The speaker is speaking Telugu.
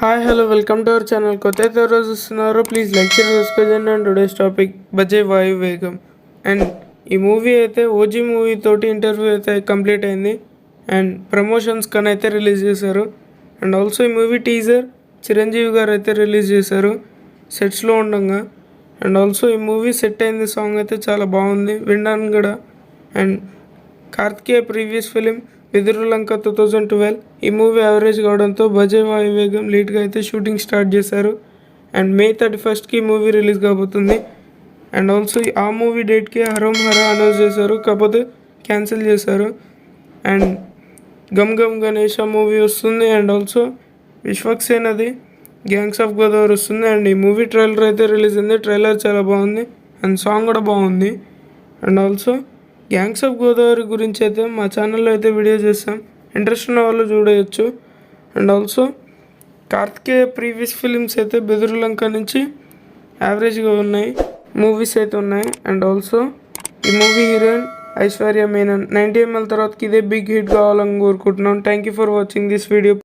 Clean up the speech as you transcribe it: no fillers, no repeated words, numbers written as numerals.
Hi hello welcome to our channel. కొత్త అయితే ఎవరు చూస్తున్నారో ప్లీజ్ లైక్ షేర్ చేసుకోండి. అండ్ టుడేస్ టాపిక్ బజే వాయు వేగం. అండ్ ఈ మూవీ అయితే ఓజీ మూవీ తోటి ఇంటర్వ్యూ అయితే కంప్లీట్ అయింది అండ్ ప్రమోషన్స్ కని అయితే రిలీజ్ చేశారు. అండ్ ఆల్సో ఈ మూవీ టీజర్ చిరంజీవి గారు అయితే రిలీజ్ చేశారు సెట్స్లో ఉండగా. అండ్ ఆల్సో ఈ మూవీ సెట్ అయింది సాంగ్ అయితే చాలా బాగుంది వినడానికి కూడా. అండ్ కార్తికేయ ప్రీవియస్ ఫిలిం విదురులంక 2012 ఈ మూవీ యావరేజ్ కావడంతో బజే వాయు వేగం లీడ్గా అయితే షూటింగ్ స్టార్ట్ చేశారు. అండ్ May 31st ఈ మూవీ రిలీజ్ కాబోతుంది. అండ్ ఆల్సో ఆ మూవీ డేట్కి హరం హర అనౌన్స్ చేశారు, కాకపోతే క్యాన్సిల్ చేశారు. అండ్ గమ్ గమ్ గణేష మూవీ వస్తుంది. అండ్ ఆల్సో విశ్వక్సేనది గ్యాంగ్స్ ఆఫ్ గోదావరి వస్తుంది. అండ్ ఈ మూవీ ట్రైలర్ అయితే రిలీజ్ అయింది. ట్రైలర్ చాలా బాగుంది అండ్ సాంగ్ కూడా బాగుంది. And also gangs of Godavari గురించి అయితే మా ఛానల్లో అయితే వీడియో చేస్తాం, ఇంట్రెస్ట్ ఉన్న వాళ్ళు చూడవచ్చు. And also Karthikeya previous films అయితే బెదురులంక నుంచి యావరేజ్గా ఉన్నాయి మూవీస్ అయితే ఉన్నాయి. అండ్ ఆల్సో ఈ movie heroine Aishwarya Menon 90 ml తర్వాతకి ఇదే బిగ్ హిట్ కావాలని కోరుకుంటున్నాను. Thank you for watching this video.